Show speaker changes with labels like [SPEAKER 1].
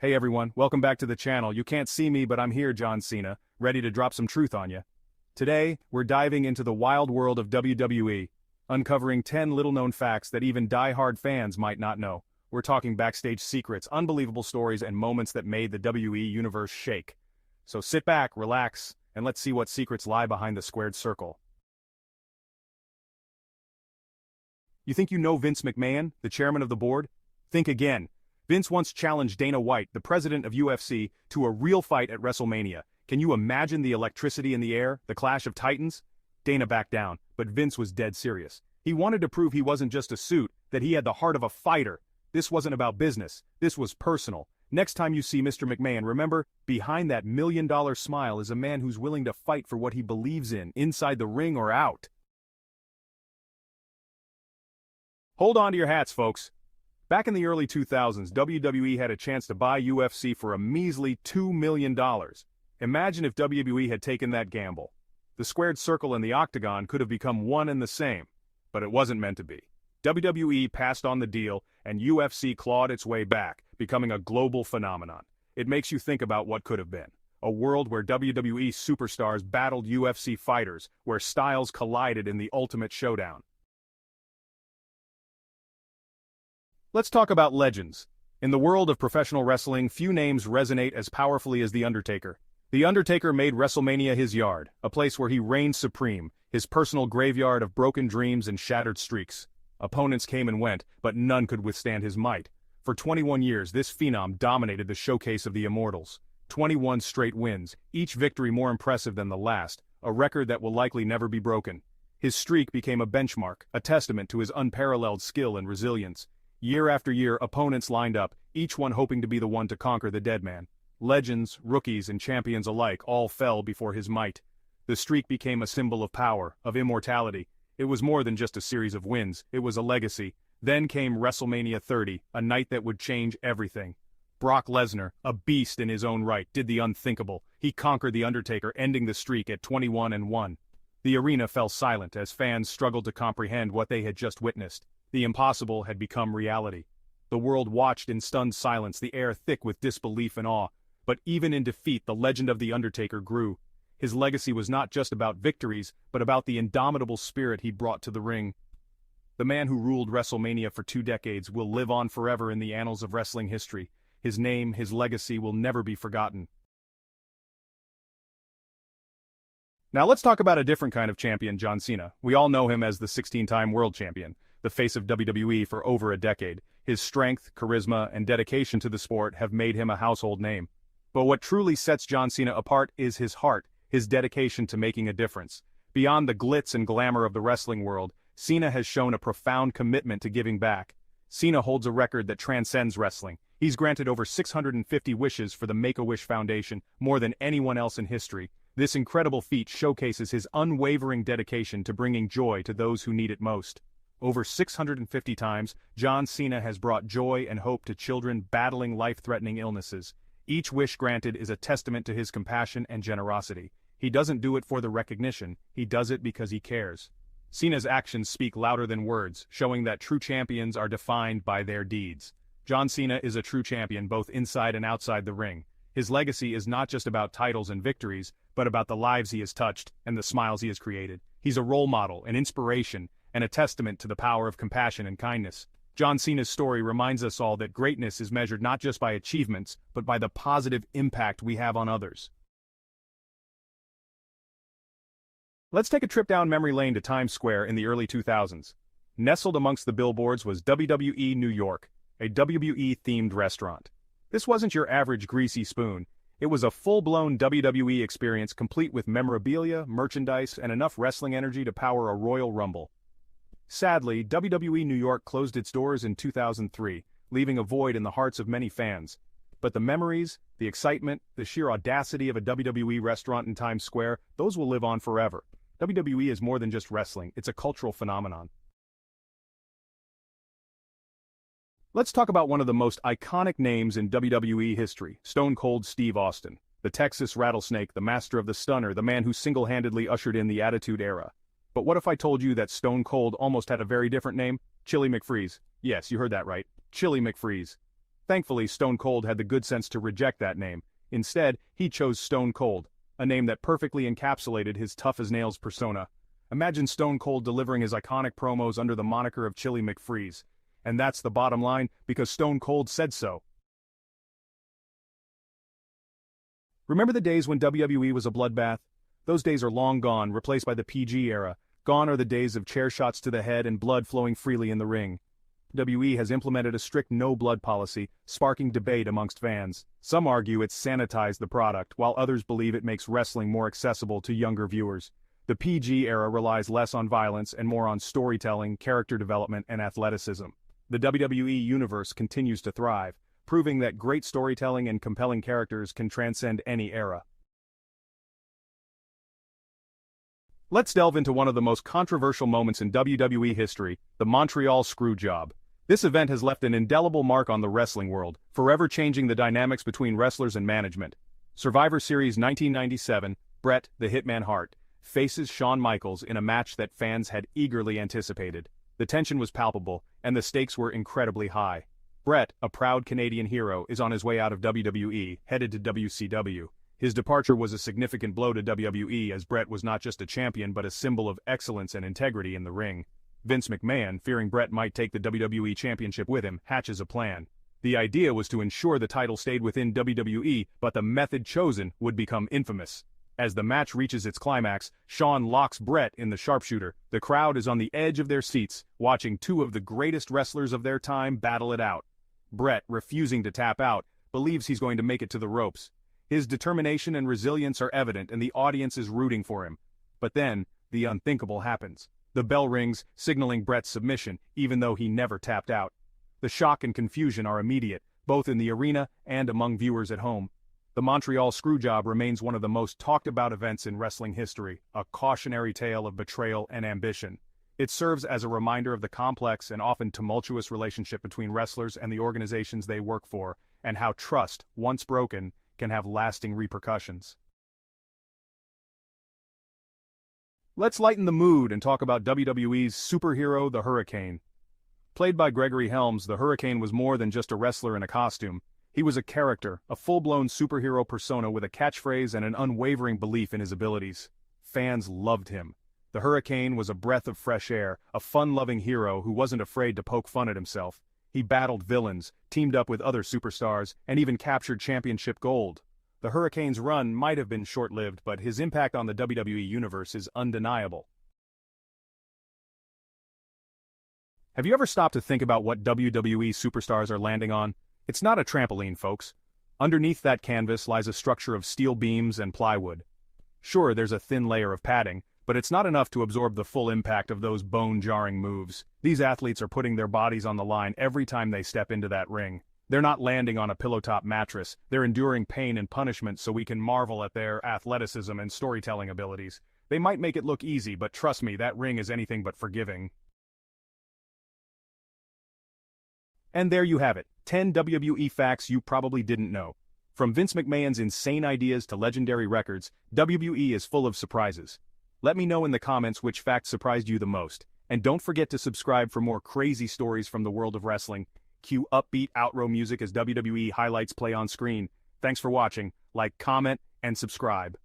[SPEAKER 1] Hey everyone, welcome back to the channel. You can't see me, but I'm here, John Cena, ready to drop some truth on you. Today, we're diving into the wild world of WWE, uncovering 10 little-known facts that even die-hard fans might not know. We're talking backstage secrets, unbelievable stories, and moments that made the WWE universe shake. So sit back, relax, and let's see what secrets lie behind the squared circle. You think you know Vince McMahon, the chairman of the board? Think again. Vince once challenged Dana White, the president of UFC, to a real fight at WrestleMania. Can you imagine the electricity in the air, the clash of titans? Dana backed down, but Vince was dead serious. He wanted to prove he wasn't just a suit, that he had the heart of a fighter. This wasn't about business, this was personal. Next time you see Mr. McMahon, remember, behind that million-dollar smile is a man who's willing to fight for what he believes in, inside the ring or out. Hold on to your hats, folks. Back in the early 2000s, WWE had a chance to buy UFC for a measly $2 million. Imagine if WWE had taken that gamble. The squared circle and the octagon could have become one and the same, but it wasn't meant to be. WWE passed on the deal, and UFC clawed its way back, becoming a global phenomenon. It makes you think about what could have been. A world where WWE superstars battled UFC fighters, where styles collided in the ultimate showdown. Let's talk about legends. In the world of professional wrestling, few names resonate as powerfully as The Undertaker. The Undertaker made WrestleMania his yard, a place where he reigned supreme, his personal graveyard of broken dreams and shattered streaks. Opponents came and went, but none could withstand his might. For 21 years, this phenom dominated the showcase of the immortals. 21 straight wins, each victory more impressive than the last, a record that will likely never be broken. His streak became a benchmark, a testament to his unparalleled skill and resilience. Year after year, opponents lined up, each one hoping to be the one to conquer the dead man. Legends, rookies, and champions alike all fell before his might. The streak became a symbol of power, of immortality. It was more than just a series of wins, it was a legacy. Then came WrestleMania 30, a night that would change everything. Brock Lesnar, a beast in his own right, did the unthinkable. He conquered The Undertaker, ending the streak at 21-1. The arena fell silent as fans struggled to comprehend what they had just witnessed. The impossible had become reality. The world watched in stunned silence, the air thick with disbelief and awe. But even in defeat, the legend of The Undertaker grew. His legacy was not just about victories, but about the indomitable spirit he brought to the ring. The man who ruled WrestleMania for 2 decades will live on forever in the annals of wrestling history. His name, his legacy will never be forgotten. Now let's talk about a different kind of champion, John Cena. We all know him as the 16-time world champion, the face of WWE for over a decade. His strength, charisma, and dedication to the sport have made him a household name. But what truly sets John Cena apart is his heart, his dedication to making a difference. Beyond the glitz and glamour of the wrestling world, Cena has shown a profound commitment to giving back. Cena holds a record that transcends wrestling. He's granted over 650 wishes for the Make-A-Wish Foundation, more than anyone else in history. This incredible feat showcases his unwavering dedication to bringing joy to those who need it most. Over 650 times, John Cena has brought joy and hope to children battling life-threatening illnesses. Each wish granted is a testament to his compassion and generosity. He doesn't do it for the recognition, he does it because he cares. Cena's actions speak louder than words, showing that true champions are defined by their deeds. John Cena is a true champion both inside and outside the ring. His legacy is not just about titles and victories, but about the lives he has touched and the smiles he has created. He's a role model, an inspiration, and a testament to the power of compassion and kindness. John Cena's story reminds us all that greatness is measured not just by achievements, but by the positive impact we have on others. Let's take a trip down memory lane to Times Square in the early 2000s. Nestled amongst the billboards was WWE New York, a WWE-themed restaurant. This wasn't your average greasy spoon. It was a full-blown WWE experience complete with memorabilia, merchandise, and enough wrestling energy to power a Royal Rumble. Sadly, WWE New York closed its doors in 2003, leaving a void in the hearts of many fans. But the memories, the excitement, the sheer audacity of a WWE restaurant in Times Square, those will live on forever. WWE is more than just wrestling, it's a cultural phenomenon. Let's talk about one of the most iconic names in WWE history, Stone Cold Steve Austin. The Texas Rattlesnake, the master of the stunner, the man who single-handedly ushered in the Attitude Era. But what if I told you that Stone Cold almost had a very different name? Chili McFreeze. Yes, you heard that right. Chili McFreeze. Thankfully, Stone Cold had the good sense to reject that name. Instead, he chose Stone Cold, a name that perfectly encapsulated his tough-as-nails persona. Imagine Stone Cold delivering his iconic promos under the moniker of Chili McFreeze. And that's the bottom line, because Stone Cold said so. Remember the days when WWE was a bloodbath? Those days are long gone, replaced by the PG era. Gone are the days of chair shots to the head and blood flowing freely in the ring. WWE has implemented a strict no-blood policy, sparking debate amongst fans. Some argue it's sanitized the product, while others believe it makes wrestling more accessible to younger viewers. The PG era relies less on violence and more on storytelling, character development, and athleticism. The WWE universe continues to thrive, proving that great storytelling and compelling characters can transcend any era. Let's delve into one of the most controversial moments in WWE history, the Montreal Screwjob. This event has left an indelible mark on the wrestling world, forever changing the dynamics between wrestlers and management. Survivor Series 1997, Bret the Hitman Hart faces Shawn Michaels in a match that fans had eagerly anticipated. The tension was palpable, and the stakes were incredibly high. Bret, a proud Canadian hero, is on his way out of WWE, headed to WCW. His departure was a significant blow to WWE, as Bret was not just a champion but a symbol of excellence and integrity in the ring. Vince McMahon, fearing Bret might take the WWE Championship with him, hatches a plan. The idea was to ensure the title stayed within WWE, but the method chosen would become infamous. As the match reaches its climax, Shawn locks Bret in the sharpshooter. The crowd is on the edge of their seats, watching two of the greatest wrestlers of their time battle it out. Bret, refusing to tap out, believes he's going to make it to the ropes. His determination and resilience are evident, and the audience is rooting for him. But then, the unthinkable happens. The bell rings, signaling Bret's submission, even though he never tapped out. The shock and confusion are immediate, both in the arena and among viewers at home. The Montreal Screwjob remains one of the most talked-about events in wrestling history, a cautionary tale of betrayal and ambition. It serves as a reminder of the complex and often tumultuous relationship between wrestlers and the organizations they work for, and how trust, once broken, can have lasting repercussions. Let's lighten the mood and talk about WWE's superhero, the Hurricane. Played by Gregory Helms, the Hurricane was more than just a wrestler in a costume. He was a character, a full-blown superhero persona with a catchphrase and an unwavering belief in his abilities. Fans loved him. The Hurricane was a breath of fresh air, a fun-loving hero who wasn't afraid to poke fun at himself. He battled villains, teamed up with other superstars, and even captured championship gold. The Hurricane's run might have been short-lived, but his impact on the WWE universe is undeniable. Have you ever stopped to think about what WWE superstars are landing on? It's not a trampoline, folks. Underneath that canvas lies a structure of steel beams and plywood. Sure, there's a thin layer of padding, but it's not enough to absorb the full impact of those bone-jarring moves. These athletes are putting their bodies on the line every time they step into that ring. They're not landing on a pillow-top mattress. They're enduring pain and punishment so we can marvel at their athleticism and storytelling abilities. They might make it look easy, but trust me, that ring is anything but forgiving. And there you have it, 10 WWE facts you probably didn't know. From Vince McMahon's insane ideas to legendary records, WWE is full of surprises. Let me know in the comments which fact surprised you the most. And don't forget to subscribe for more crazy stories from the world of wrestling. Cue upbeat outro music as WWE highlights play on screen. Thanks for watching. Like, comment, and subscribe.